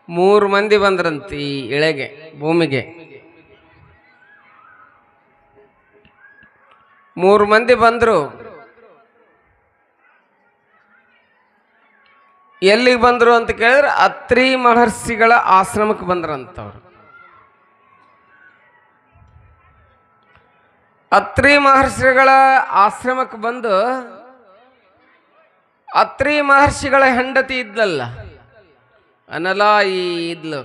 ಮೂರು ಮಂದಿ ಬಂದ್ರಂತ ಈ ಇಳೆಗೆ ಭೂಮಿಗೆ. ಮೂರು ಮಂದಿ ಬಂದ್ರು. ಎಲ್ಲಿಗೆ ಬಂದ್ರು ಅಂತ ಕೇಳಿದ್ರೆ ಅತ್ರಿ ಮಹರ್ಷಿಗಳ ಆಶ್ರಮಕ್ಕೆ ಬಂದ್ರಂತವ್ರು. ಅತ್ರಿ ಮಹರ್ಷಿಗಳ ಆಶ್ರಮಕ್ಕೆ ಬಂದು ಅತ್ರಿ ಮಹರ್ಷಿಗಳ ಹೆಂಡತಿ ಇದ್ಲಲ್ಲ, ಅನಲಾಯಿ ಇದ್ಲು.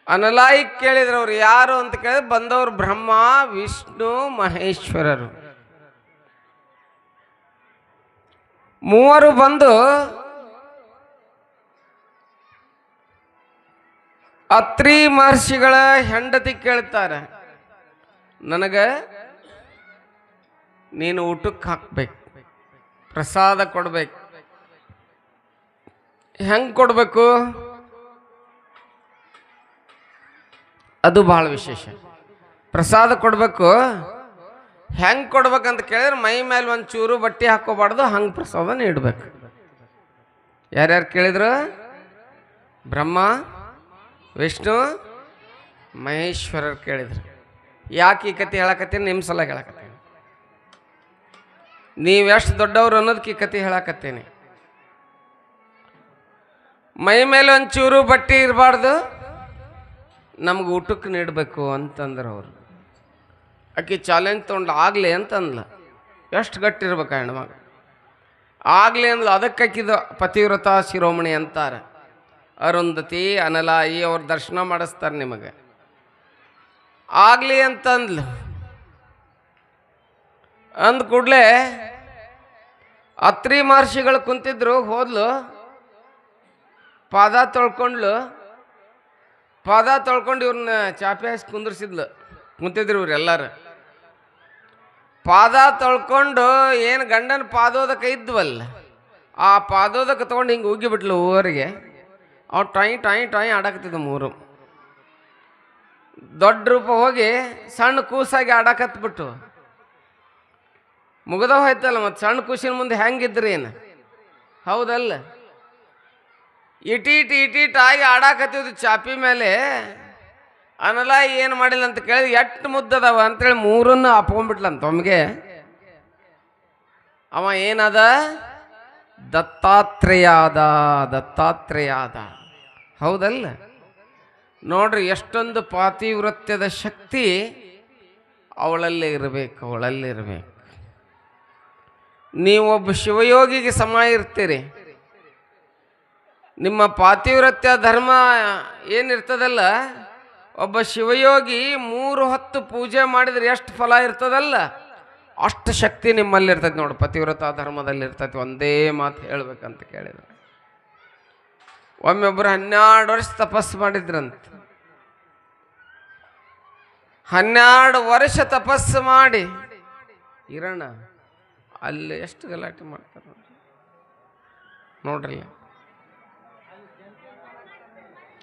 ಅನಲಾಯಿ ಕೇಳಿದ್ರು ಅವ್ರು ಯಾರು ಅಂತ ಕೇಳಿದ್ರೆ ಬಂದವರು ಬ್ರಹ್ಮ ವಿಷ್ಣು ಮಹೇಶ್ವರರು. ಮೂವರು ಬಂದು ಅತ್ರಿ ಮಹರ್ಷಿಗಳ ಹೆಂಡತಿ ಕೇಳ್ತಾರೆ, ನನಗೆ ನೀನು ಊಟಕ್ಕೆ ಹಾಕ್ಬೇಕು, ಪ್ರಸಾದ ಕೊಡ್ಬೇಕು. ಹೆಂಗೆ ಕೊಡ್ಬೇಕು ಅದು ಬಹಳ ವಿಶೇಷ. ಪ್ರಸಾದ ಕೊಡ್ಬೇಕು, ಹೆಂಗೆ ಕೊಡ್ಬೇಕಂತ ಕೇಳಿದ್ರೆ ಮೈ ಮೇಲೆ ಒಂದು ಚೂರು ಬಟ್ಟೆ ಹಾಕೋಬಾರ್ದು, ಹಂಗೆ ಪ್ರಸಾದ ನೀಡಬೇಕು. ಯಾರ್ಯಾರು ಕೇಳಿದ್ರು? ಬ್ರಹ್ಮ ವಿಷ್ಣು ಮಹೇಶ್ವರರು ಕೇಳಿದ್ರು. ಯಾಕೆ ಈ ಕತೆ ಹೇಳಕತ್ತೀನಿ? ನಿಮ್ಮ ಸಲ ಹೇಳಕತ್ತೀನಿ. ನೀವೆಷ್ಟು ದೊಡ್ಡವರು ಅನ್ನೋದಕ್ಕೆ ಈ ಕತೆ ಹೇಳಕತ್ತೀನಿ. ಮೈ ಮೇಲೆ ಒಂಚೂರು ಬಟ್ಟೆ ಇರಬಾರ್ದು, ನಮ್ಗೆ ಊಟಕ್ಕೆ ನೀಡಬೇಕು ಅಂತಂದ್ರೆ ಅವರು. ಆಕೆ ಚಾಲೆಂಜ್ ತೊಗೊಂಡು ಆಗಲಿ ಅಂತಂದ್ಲ. ಎಷ್ಟು ಗಟ್ಟಿರ್ಬೇಕು ಹೆಣ್ಮಗ, ಆಗಲಿ ಅಂದ್ಲು. ಅದಕ್ಕೆ ಆಕಿದ ಪತಿವ್ರತ ಶಿರೋಮಣಿ ಅಂತಾರೆ. ಅರುಂಧತಿ ಅನಲಾಯಿ ಅವ್ರ ದರ್ಶನ ಮಾಡಿಸ್ತಾರೆ ನಿಮಗೆ. ಆಗಲಿ ಅಂತಂದ್ಲು. ಅಂದ ಕೂಡಲೇ ಅತ್ರಿ ಮಹರ್ಷಿಗಳು ಕುಂತಿದ್ರು. ಹೋದ್ಲು, ಪಾದ ತೊಳ್ಕೊಂಡ್ಲು. ಪಾದ ತೊಳ್ಕೊಂಡು ಇವ್ರನ್ನ ಚಾಪೆ ಹಾಕಿ ಕುಂದ್ರಿಸಿದ್ಲು. ಕುಂತಿದ್ರು ಇವ್ರೆಲ್ಲರೂ. ಪಾದ ತೊಳ್ಕೊಂಡು ಏನು ಗಂಡನ ಪಾದೋದಕ್ಕೆ ಇದ್ವಲ್ಲ, ಆ ಪಾದೋದಕ್ಕೆ ತೊಗೊಂಡು ಹಿಂಗೆ ಉಗ್ಗಿಬಿಟ್ಲು ಊರಿಗೆ. ಅವ್ರು ಟಾಯ್ ಟಾಯ್ ಟಾಯ್ ಆಡಕತ್ತಿದ್ದ. ಮೂರು ದೊಡ್ಡ ರೂಪ ಹೋಗಿ ಸಣ್ಣ ಕೂಸಾಗಿ ಆಡಕತ್ಬಿಟ್ಟು ಮುಗ್ದ ಹೋಯ್ತಲ್ಲ. ಮತ್ತು ಸಣ್ಣ ಕೂಸಿನ ಮುಂದೆ ಹೆಂಗಿದ್ರಿ ಏನು? ಹೌದಲ್ಲ? ಇಟೀಟಾಗಿ ಆಡಾಕತ್ತಿದ್ದು ಚಾಪಿ ಮೇಲೆ. ಅನಲ ಏನು ಮಾಡಿಲ್ಲ ಅಂತ ಕೇಳಿ ಎಷ್ಟು ಮುದ್ದದವ ಅಂತೇಳಿ ಮೂರನ್ನು ಅಪ್ಕೊಂಡ್ಬಿಟ್ಲಂತ ಒಮ್ಗೆ. ಅವ ಏನದ? ದತ್ತಾತ್ರೇಯಾದ. ಹೌದಲ್ಲ? ನೋಡ್ರಿ, ಎಷ್ಟೊಂದು ಪಾತಿವ್ರತ್ಯದ ಶಕ್ತಿ ಅವಳಲ್ಲೇ ಇರಬೇಕು. ನೀವೊಬ್ಬ ಶಿವಯೋಗಿಗೆ ಸಮ ಇರ್ತೀರಿ. ನಿಮ್ಮ ಪಾತಿವ್ರತ್ಯ ಧರ್ಮ ಏನಿರ್ತದಲ್ಲ, ಒಬ್ಬ ಶಿವಯೋಗಿ 3 ಹೊತ್ತು ಪೂಜೆ ಮಾಡಿದ್ರೆ ಎಷ್ಟು ಫಲ ಇರ್ತದಲ್ಲ, ಅಷ್ಟು ಶಕ್ತಿ ನಿಮ್ಮಲ್ಲಿರ್ತೈತಿ ನೋಡಿ. ಪತಿವ್ರತ ಧರ್ಮದಲ್ಲಿ ಇರ್ತೈತಿ. ಒಂದೇ ಮಾತು ಹೇಳ್ಬೇಕಂತ ಕೇಳಿದ್ರೆ, ಒಮ್ಮೊಬ್ಬರು 12 ವರ್ಷ ತಪಸ್ಸು ಮಾಡಿದ್ರಂತ. 12 ವರ್ಷ ತಪಸ್ಸು ಮಾಡಿ ಇರೋಣ ಅಲ್ಲಿ ಎಷ್ಟು ಗಲಾಟೆ ಮಾಡ್ತಾರೆ ನೋಡ್ರಿ.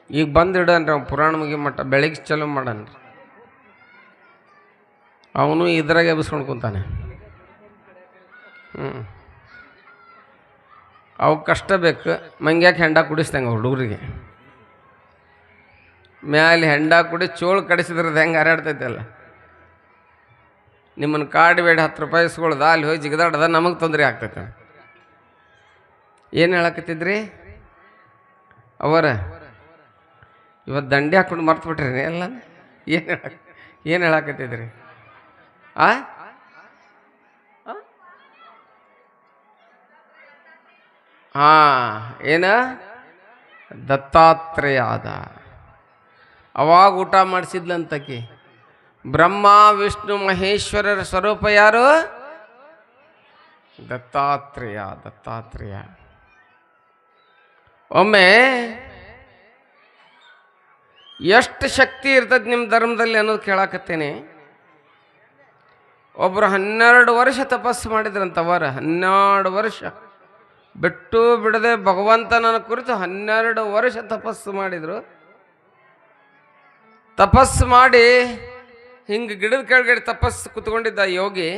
ಈಗ ಬಂದಿಡನ್ರಿ ಅವ್ನು ಪುರಾಣ ಮುಗಿ ಮಟ್ಟ ಬೆಳಿಗ್ಗೆ ಚಲೋ ಮಾಡನ್ರಿ. ಅವನು ಇದ್ರಾಗ ಎಬ್ಸ್ಕೊಂಡು ಕುಂತಾನೆ. ಅವು ಕಷ್ಟ ಬೇಕು. ಮಂಗ್ಯಾಕೆ ಹೆಂಡ ಕುಡಿಸ್ದಂಗೆ ಹುಡುಗರಿಗೆ. ಮ್ಯಾಲೆ ಹೆಂಡ ಕುಡಿ ಚೋಳು ಕಡಿಸಿದ್ರದ್ದು ಹೆಂಗೆ ಹರಾಡ್ತೈತಲ್ಲ. ನಿಮ್ಮನ್ನು ಕಾಡಬೇಡ 10 ರೂಪಾಯಿ ಇಸ್ಕೊಳ್ದ ಅಲ್ಲಿ ಹೋಗಿ ಜಿಗದಾಡ್ದ, ನಮಗೆ ತೊಂದರೆ ಆಗ್ತೈತೆ. ಏನು ಹೇಳಕತ್ತಿದ್ರಿ ಅವರ? ಇವತ್ತು ದಂಡಿ ಹಾಕ್ಕೊಂಡು ಮರ್ತು ಬಿಟ್ರಿ ಎಲ್ಲ. ಏನು ಹೇಳಕತ್ತಿದ್ರಿ? ಏನ? ದತ್ತಾತ್ರೇಯಾದ. ಅವಾಗ ಊಟ ಮಾಡಿಸಿದ್ಲಂತಕಿ. ಬ್ರಹ್ಮ ವಿಷ್ಣು ಮಹೇಶ್ವರರ ಸ್ವರೂಪ ಯಾರು? ದತ್ತಾತ್ರೇಯ. ಒಮ್ಮೆ ಎಷ್ಟು ಶಕ್ತಿ ಇರ್ತದೆ ನಿಮ್ಮ ಧರ್ಮದಲ್ಲಿ ಅನ್ನೋದು ಕೇಳಾಕತ್ತೇನೆ. ಒಬ್ಬರು 12 ವರ್ಷ ತಪಸ್ಸು ಮಾಡಿದ್ರಂತವರ. 12 ವರ್ಷ ಬಿಟ್ಟು ಬಿಡದೆ ಭಗವಂತನ ಕುರಿತು 12 ವರ್ಷ ತಪಸ್ಸು ಮಾಡಿದರು. ತಪಸ್ಸು ಮಾಡಿ ಹಿಂಗೆ ಗಿಡದ ಕೆಳಗಡೆ ತಪಸ್ಸು ಕುತ್ಕೊಂಡಿದ್ದ ಯೋಗಿ.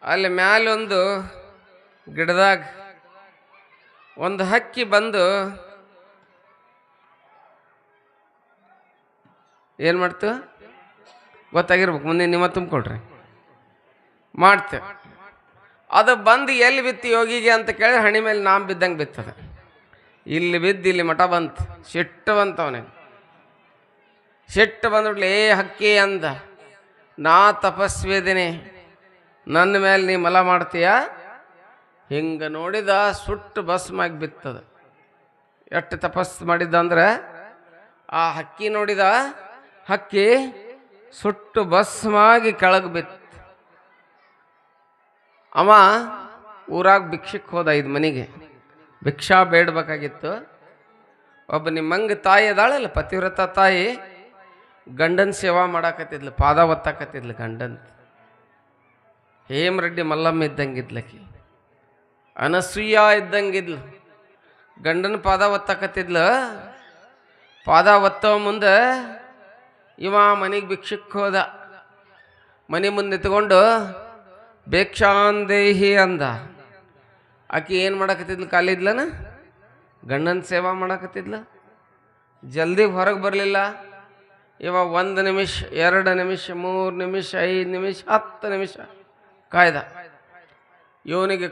ಅಲ್ಲಿ ಮ್ಯಾಲೊಂದು ಗಿಡದಾಗ ಒಂದು ಹಕ್ಕಿ ಬಂದು ಏನು ಮಾಡ್ತು ಗೊತ್ತಾಗಿರ್ಬೇಕು, ಮುಂದೆ ನಿಮ್ಮ ತುಂಬಿಕೊಡ್ರಿ ಮಾಡ್ತೆ. ಅದು ಬಂದು ಎಲ್ಲಿ ಬಿತ್ತು ಯೋಗಿಗೆ ಅಂತ ಕೇಳಿದ್ರೆ ಹಣಿ ಮೇಲೆ ನಾಮ ಬಿದ್ದಂಗೆ ಬಿತ್ತದ. ಇಲ್ಲಿ ಬಿದ್ದು ಇಲ್ಲಿ ಮಠ ಬಂತು. ಸಿಟ್ಟು ಬಂತು ಅವನಿಗೆ. ಸಿಟ್ಟು ಬಂದ್ಬಿಡ್ಲಿ, ಏ ಹಕ್ಕಿ ಅಂದ, ನಾ ತಪಸ್ವಿದ್ದೀನಿ, ನನ್ನ ಮೇಲೆ ನೀ ಮಲ ಮಾಡ್ತೀಯ? ಹಿಂಗೆ ನೋಡಿದ ಸುಟ್ಟು ಭಸ್ಮಾಗಿ ಬಿತ್ತದ. ಎಷ್ಟು ತಪಸ್ಸು ಮಾಡಿದ್ದ ಅಂದ್ರೆ ಆ ಹಕ್ಕಿ ನೋಡಿದ, ಹಕ್ಕಿ ಸುಟ್ಟು ಭಸ್ಮಾಗಿ ಕೆಳಗೆ ಬಿತ್ತು. ಅವ ಊರಾಗ ಭಿಕ್ಷಕ್ಕೆ ಹೋದ 5 ಮನೆಗೆ, ಭಿಕ್ಷಾ ಬೇಡಬೇಕಾಗಿತ್ತು. ಒಬ್ಬ ನಿಮ್ಮಂಗೆ ತಾಯಿ ಅದಾಳಲ್ಲ, ಪತಿವ್ರತ ತಾಯಿ, ಗಂಡನ ಸೇವಾ ಮಾಡಾಕತ್ತಿದ್ಲು, ಪಾದ ಒತ್ತಾಕತ್ತಿದ್ಲು ಗಂಡನ್. ಹೇಮರೆಡ್ಡಿ ಮಲ್ಲಮ್ಮ ಇದ್ದಂಗಿದ್ಲಕಿ, ಅನಸೂಯ ಇದ್ದಂಗಿದ್ಲು. ಗಂಡನ ಪಾದ ಒತ್ತಾಕತ್ತಿದ್ಲು. ಪಾದ ಒತ್ತೋ ಮುಂದೆ ಇವ ಮನೆಗೆ ಭಿಕ್ಷಕ್ಕೆ ಹೋದ. ಮನೆ ಮುಂದೆ ನಿಂತ್ಕೊಂಡು ಭಿಕ್ಷಾಂದೇಹಿ ಅಂದ. ಆಕೆ ಏನು ಮಾಡಕತ್ತಿದ್ಲು? ಕಾಲಿದ್ಲನ, ಗಂಡನ ಸೇವಾ ಮಾಡಕತ್ತಿದ್ಲು. ಜಲ್ದಿ ಹೊರಗೆ ಬರಲಿಲ್ಲ. ಇವ 1 ನಿಮಿಷ, 2 ನಿಮಿಷ, 3 ನಿಮಿಷ, 5 ನಿಮಿಷ, 10 ನಿಮಿಷ ಕಾಯ್ದ. ಇವನಿಗೆ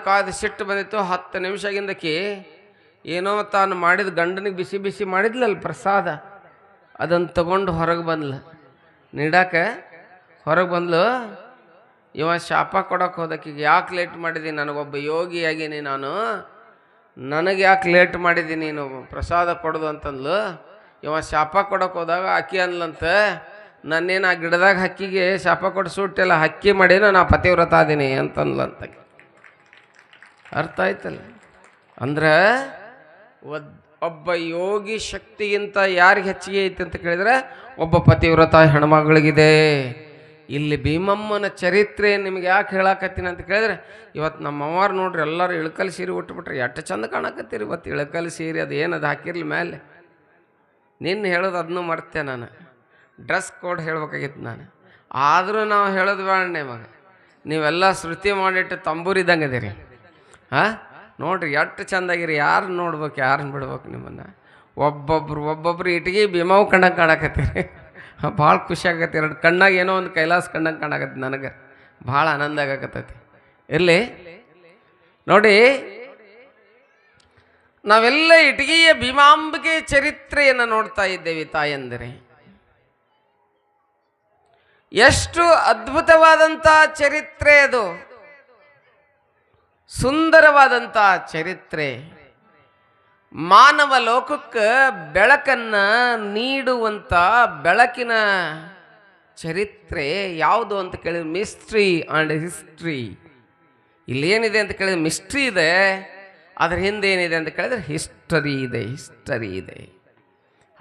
ಕಾಯ್ದು ಸಿಟ್ಟು ಬಂದಿತ್ತು. 10 ನಿಮಿಷಗಿಂದಕ್ಕೆ ಏನೋ ತಾನು ಮಾಡಿದ ಗಂಡನಿಗೆ ಬಿಸಿ ಬಿಸಿ ಮಾಡಿದ್ಲಲ್ಲ ಪ್ರಸಾದ, ಅದನ್ನು ತಗೊಂಡು ಹೊರಗೆ ಬಂದ್ಲು. ನೀಡಾಕೆ ಹೊರಗೆ ಬಂದ್ಲು. ಇವ ಶಾಪ ಕೊಡೋಕೆ ಹೋದಕ್ಕಿಗೆ, ಯಾಕೆ ಲೇಟ್ ಮಾಡಿದ್ದೀನಿ, ನನಗೊಬ್ಬ ಯೋಗಿಯಾಗೀನಿ ನಾನು, ನನಗೆ ಯಾಕೆ ಲೇಟ್ ಮಾಡಿದ್ದೀನಿ ನೀನು ಪ್ರಸಾದ ಕೊಡೋದು ಅಂತಂದ್ಲು. ಇವ ಶಾಪ ಕೊಡೋಕೆ ಹೋದಾಗ ಅಕ್ಕಿ ಅಂದ್ಲಂತೆ, ನನ್ನೇನು ಆ ಗಿಡದಾಗ ಹಕ್ಕಿಗೆ ಶಾಪ ಕೊಟ್ಟು ಸುಟ್ಟಿಲ್ಲ, ಹಕ್ಕಿ ಮಾಡೀನ ನಾ ಪತಿವ್ರತ ಅದೀನಿ ಅಂತಂದ್ಲಂತ. ಅರ್ಥ ಆಯ್ತಲ್ಲ? ಅಂದ್ರೆ ಒಬ್ಬ ಯೋಗಿ ಶಕ್ತಿಗಿಂತ ಯಾರಿಗೆ ಹೆಚ್ಚಿಗೆ ಐತೆ ಅಂತ ಕೇಳಿದ್ರೆ ಒಬ್ಬ ಪತಿವ್ರತ ಹೆಣ್ಮಗಳಿಗಿದೆ. ಇಲ್ಲಿ ಭೀಮಮ್ಮನ ಚರಿತ್ರೆ ನಿಮ್ಗೆ ಯಾಕೆ ಹೇಳಾಕತ್ತೀನಿ ಅಂತ ಕೇಳಿದ್ರೆ, ಇವತ್ತು ನಮ್ಮ ಅವ್ವಾರು ನೋಡ್ರಿ ಎಲ್ಲರೂ ಇಳಕಲ್ ಸೀರೆ ಉಟ್ಬಿಟ್ರಿ, ಎಷ್ಟು ಚಂದ ಕಾಣಕತ್ತೀರಿ. ಇವತ್ತು ಇಳಕಲ್ ಸೀರೆ ಅದು ಏನದು ಹಾಕಿರ್ಲಿ ಮೇಲೆ. ನಿನ್ನೆ ಹೇಳೋದು ಅದನ್ನೂ ಮರ್ತೆ ನಾನು, ಡ್ರೆಸ್ ಕೋಡ್ ಹೇಳ್ಬೇಕಾಗಿತ್ತು ನಾನು. ಆದರೂ ನಾವು ಹೇಳೋದು ಬೇಡ ಮಗ, ನೀವೆಲ್ಲ ಶ್ರುತಿ ಮಾಡಿಟ್ಟು ತಂಬೂರಿದ್ದಂಗೆ ಅದೀರಿ. ಹಾಂ ನೋಡ್ರಿ ಎಷ್ಟು ಚಂದಾಗಿರಿ, ಯಾರು ನೋಡ್ಬೇಕು ಯಾರನ್ನ ಬಿಡ್ಬೇಕು ನಿಮ್ಮನ್ನು. ಒಬ್ಬೊಬ್ರು ಇಟ್ಟಿಗೆ ಭೀಮಾವು ಕಂಡಂಗೆ ಕಾಣಕತ್ತೀರಿ. ಭಾಳ ಖುಷಿ ಆಗತ್ತೆ. 2 ಕಣ್ಣಾಗ ಏನೋ ಒಂದು ಕೈಲಾಸ ಕಂಡಂಗೆ ಕಾಣಕತ್ತಿ. ನನಗೆ ಭಾಳ ಆನಂದ ಆಗಕತ್ತೈತಿ. ಇರಲಿ ನೋಡಿ, ನಾವೆಲ್ಲ ಇಟಗಿಯ ಭೀಮಾಂಬಿಕೆ ಚರಿತ್ರೆಯನ್ನು ನೋಡ್ತಾ ಇದ್ದೇವೆ ತಾಯಂದಿರೆ. ಎಷ್ಟು ಅದ್ಭುತವಾದಂಥ ಚರಿತ್ರೆ ಅದು, ಸುಂದರವಾದಂಥ ಚರಿತ್ರೆ. ಮಾನವ ಲೋಕಕ್ಕೆ ಬೆಳಕನ್ನು ನೀಡುವಂಥ ಬೆಳಕಿನ ಚರಿತ್ರೆ ಯಾವುದು ಅಂತ ಕೇಳಿದ್ರೆ ಮಿಸ್ಟ್ರಿ ಆ್ಯಂಡ್ ಹಿಸ್ಟ್ರಿ. ಇಲ್ಲೇನಿದೆ ಅಂತ ಕೇಳಿದ್ರೆ ಮಿಸ್ಟ್ರಿ ಇದೆ, ಅದ್ರ ಹಿಂದೆ ಏನಿದೆ ಅಂತ ಕೇಳಿದ್ರೆ ಹಿಸ್ಟರಿ ಇದೆ.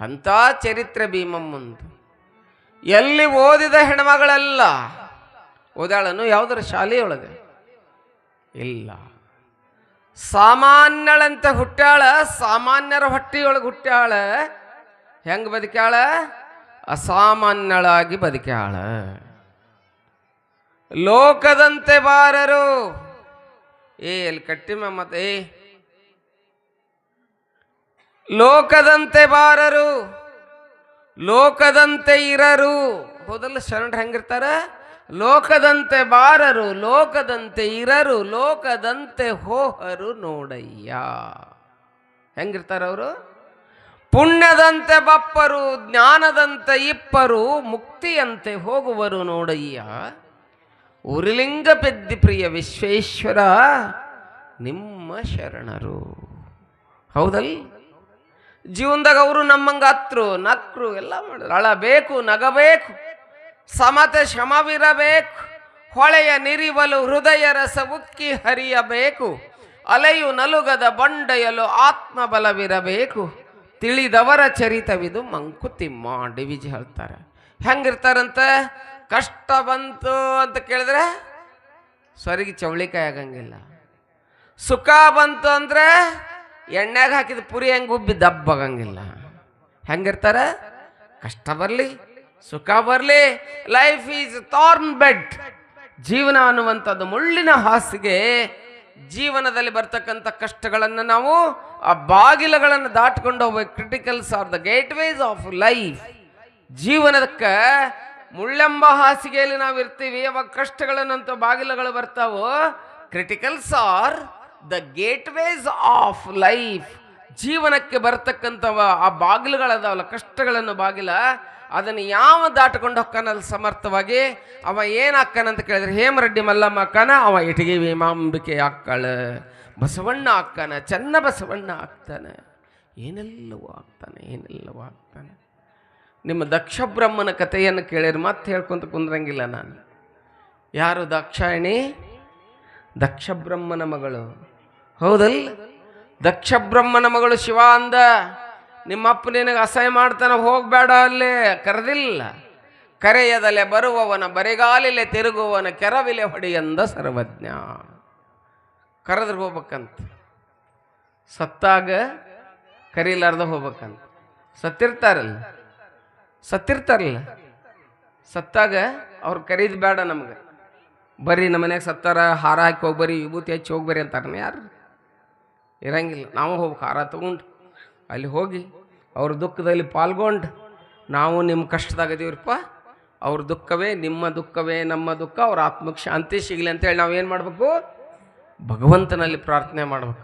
ಅಂಥ ಚರಿತ್ರೆ ಭೀಮಮ್ಮಂದು. ಎಲ್ಲಿ ಓದಿದ ಹೆಣ್ಮಗಳೆಲ್ಲ ಓದಾಳನು ಯಾವುದರ ಶಾಲೆಯೊಳಗೆ ಇಲ್ಲ. ಸಾಮಾನ್ಯಳಂತ ಹುಟ್ಟ್ಯಾಳ, ಸಾಮಾನ್ಯರ ಹೊಟ್ಟೆಯೊಳಗೆ ಹುಟ್ಟ್ಯಾಳ. ಹೆಂಗೆ ಬದುಕ್ಯಾಳ? ಅಸಾಮಾನ್ಯಳಾಗಿ ಬದುಕ್ಯಾಳ. ಲೋಕದಂತೆ ಬಾರರು, ಎಲ್ಲಿ ಕಟ್ಟಿಮ ಮತ್ತೆ, ಲೋಕದಂತೆ ಬಾರರು, ಲೋಕದಂತೆ ಇರರು. ಹೌದಲ್ಲ, ಶರಣರು ಹೆಂಗಿರ್ತಾರ? ಲೋಕದಂತೆ ಬಾರರು, ಲೋಕದಂತೆ ಇರರು, ಲೋಕದಂತೆ ಹೋಹರು ನೋಡಯ್ಯ. ಹೆಂಗಿರ್ತಾರ ಅವರು? ಪುಣ್ಯದಂತೆ ಬಪ್ಪರು, ಜ್ಞಾನದಂತೆ ಇಪ್ಪರು, ಮುಕ್ತಿಯಂತೆ ಹೋಗುವರು ನೋಡಯ್ಯ. ಉರಿಲಿಂಗ ಪೆದ್ದಿ ಪ್ರಿಯ ವಿಶ್ವೇಶ್ವರ ನಿಮ್ಮ ಶರಣರು. ಹೌದಲ್ಲ? ಜೀವನದಾಗ ಅವರು ನಮ್ಮಂಗ ಹತ್ರು, ನಕ್ರು, ಎಲ್ಲ ಮಾಡಿದ್ರು. ಅಳಬೇಕು, ನಗಬೇಕು, ಸಮತೆ ಶ್ರಮವಿರಬೇಕು, ಹೊಳೆಯ ನಿರಿವಲು ಹೃದಯ ರಸ ಉಕ್ಕಿ ಹರಿಯಬೇಕು, ಅಲೆಯು ನಲುಗದ ಬಂಡೆಯಲು ಆತ್ಮಬಲವಿರಬೇಕು, ತಿಳಿದವರ ಚರಿತವಿದು ಮಂಕುತಿಮ್ಮ. ಡಿವಿಜಿ ಹೇಳ್ತಾರೆ. ಹೆಂಗಿರ್ತಾರಂತೆ? ಕಷ್ಟ ಬಂತು ಅಂತ ಕೇಳಿದ್ರೆ ಸ್ವರಿಗೆ ಚೌಳಿಕಾಯಿ ಆಗಂಗಿಲ್ಲ. ಸುಖ ಬಂತು ಅಂದರೆ ಎಣ್ಣೆಗೆ ಹಾಕಿದ ಪುರಿ ಹೆಂಗೆ ಉಬ್ಬಿ ದಬ್ಬಾಗಂಗಿಲ್ಲ. ಹೆಂಗಿರ್ತಾರೆ? ಕಷ್ಟ ಬರಲಿ ಸುಖ ಬರಲಿ, ಲೈಫ್ ಈಸ್ ಥಾರ್ನ್ ಬೆಡ್. ಜೀವನ ಅನ್ನುವಂಥದ್ದು ಮುಳ್ಳಿನ ಹಾಸಿಗೆ. ಜೀವನದಲ್ಲಿ ಬರ್ತಕ್ಕಂಥ ಕಷ್ಟಗಳನ್ನು ನಾವು ಆ ಬಾಗಿಲುಗಳನ್ನು ದಾಟ್ಕೊಂಡು ಹೋಗ್ಬೇಕು. ಕ್ರಿಟಿಕಲ್ಸ್ ಆರ್ ದ ಗೇಟ್ವೇಸ್ ಆಫ್ ಲೈಫ್. ಜೀವನದಕ್ಕೆ ಮುಳ್ಳೆಂಬ ಹಾಸಿಗೆಯಲ್ಲಿ ನಾವು ಇರ್ತೀವಿ, ಅವಾಗ ಕಷ್ಟಗಳನ್ನಂತ ಬಾಗಿಲುಗಳು ಬರ್ತಾವೋ. ಕ್ರಿಟಿಕಲ್ಸ್ ಆರ್ ದ ಗೇಟ್ವೇಸ್ ಆಫ್ ಲೈಫ್. ಜೀವನಕ್ಕೆ ಬರ್ತಕ್ಕಂಥವ ಆ ಬಾಗಿಲುಗಳದಾವಲ್ಲ, ಕಷ್ಟಗಳನ್ನು ಬಾಗಿಲ, ಅದನ್ನು ಯಾವ ದಾಟ್ಕೊಂಡು ಹೊಕ್ಕನಲ್ಲಿ ಸಮರ್ಥವಾಗಿ ಅವ ಏನು ಹಾಕ್ಕನಂತ ಕೇಳಿದ್ರೆ ಹೇಮರೆಡ್ಡಿ ಮಲ್ಲಮ್ಮ ಅಕ್ಕನ, ಅವ ಇಟಗಿ ಭೀಮಾಂಬಿಕೆ ಹಾಕ್ಕಳ, ಬಸವಣ್ಣ ಹಾಕ್ತಾನ, ಚೆನ್ನ ಬಸವಣ್ಣ ಹಾಕ್ತಾನೆ, ಏನೆಲ್ಲವೂ ಆಗ್ತಾನೆ. ನಿಮ್ಮ ದಕ್ಷ ಬ್ರಹ್ಮನ ಕಥೆಯನ್ನು ಕೇಳಿದ್ರೆ ಮತ್ತೆ ಹೇಳ್ಕೊಂತ ಕುಂದ್ರಂಗಿಲ್ಲ ನಾನು. ಯಾರು ದಾಕ್ಷಾಯಣಿ? ದಕ್ಷ ಬ್ರಹ್ಮನ ಮಗಳು, ಹೌದಲ್ಲ? ದಕ್ಷ ಬ್ರಹ್ಮನ ಮಗಳು ಶಿವ ಅಂದ, ನಿಮ್ಮಪ್ಪ ನಿನಗೆ ಅಸಹ್ಯ ಮಾಡ್ತಾನೆ, ಹೋಗಬೇಡ, ಅಲ್ಲೇ ಕರೆದಿಲ್ಲ. ಕರೆಯದಲೆ ಬರುವವನ ಬರಿಗಾಲಿಲೆ ತಿರುಗುವವನ ಕೆರವಿಲೆ ಹೊಡೆಯಂದ ಸರ್ವಜ್ಞ. ಕರೆದ್ರೆ ಹೋಗ್ಬೇಕಂತ, ಸತ್ತಾಗ ಕರೀಲಾರ್ದ ಹೋಗ್ಬೇಕಂತ. ಸತ್ತಿರ್ತಾರಲ್ಲ, ಸತ್ತಾಗ ಅವ್ರು ಕರೀದು ಬೇಡ ನಮ್ಗೆ, ಬರ್ರಿ ನಮ್ಮ ಮನೆಗೆ ಸತ್ತಾರ, ಹಾರ ಹಾಕಿ ಹೋಗ್ಬರಿ, ವಿಭೂತಿ ಹಚ್ಚಿ ಹೋಗ್ಬರಿ ಅಂತಾರ. ಯಾರು ಇರಂಗಿಲ್ಲ. ನಾವು ಹೋಗ್ಬೇಕು ಹಾರ ತಗೊಂಡು ಅಲ್ಲಿ ಹೋಗಿ ಅವ್ರ ದುಃಖದಲ್ಲಿ ಪಾಲ್ಗೊಂಡು, ನಾವು ನಿಮ್ಮ ಕಷ್ಟದಾಗದೀವ್ರಪ್ಪ, ಅವ್ರ ದುಃಖವೇ ನಿಮ್ಮ ದುಃಖವೇ ನಮ್ಮ ದುಃಖ, ಅವ್ರ ಆತ್ಮಕ್ಕೆ ಶಾಂತಿ ಸಿಗಲಿ ಅಂತೇಳಿ ನಾವು ಏನು ಮಾಡಬೇಕು? ಭಗವಂತನಲ್ಲಿ ಪ್ರಾರ್ಥನೆ ಮಾಡ್ಬೇಕು.